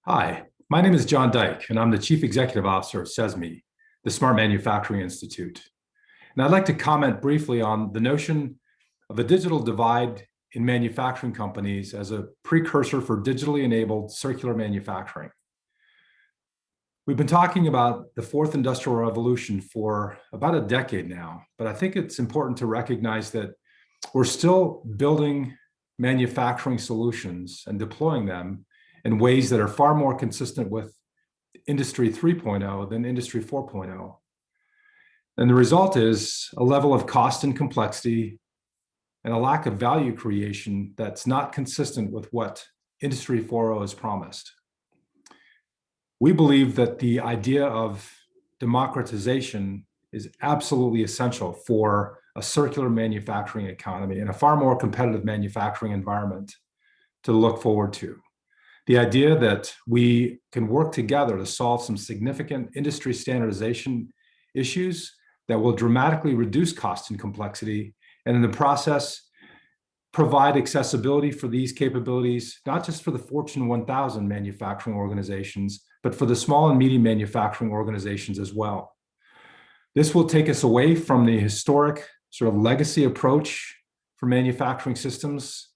Hi, my name is John Dyck, and I'm the Chief Executive Officer of SESME, the Smart Manufacturing Institute. And I'd like to comment briefly on the notion of a digital divide in manufacturing companies as a precursor for digitally enabled circular manufacturing. We've been talking about the fourth industrial revolution for about a decade now, but I think it's important to recognize that we're still building manufacturing solutions and deploying them in ways that are far more consistent with Industry 3.0 than Industry 4.0. And the result is a level of cost and complexity and a lack of value creation that's not consistent with what Industry 4.0 has promised. We believe that the idea of democratization is absolutely essential for a circular manufacturing economy and a far more competitive manufacturing environment to look forward to. The idea that we can work together to solve some significant industry standardization issues that will dramatically reduce cost and complexity, and in the process, provide accessibility for these capabilities, not just for the Fortune 1000 manufacturing organizations, but for the small and medium manufacturing organizations as well. This will take us away from the historic sort of legacy approach for manufacturing systems,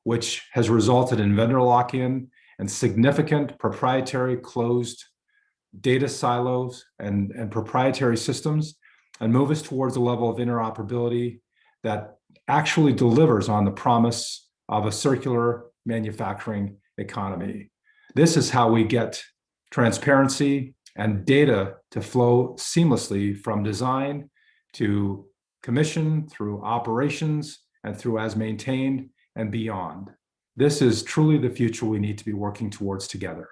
which has resulted in vendor lock-in and significant proprietary closed data silos and proprietary systems, and move us towards a level of interoperability that actually delivers on the promise of a circular manufacturing economy. This is how we get transparency and data to flow seamlessly from design to commission, through operations, and through as maintained and beyond. This is truly the future we need to be working towards together.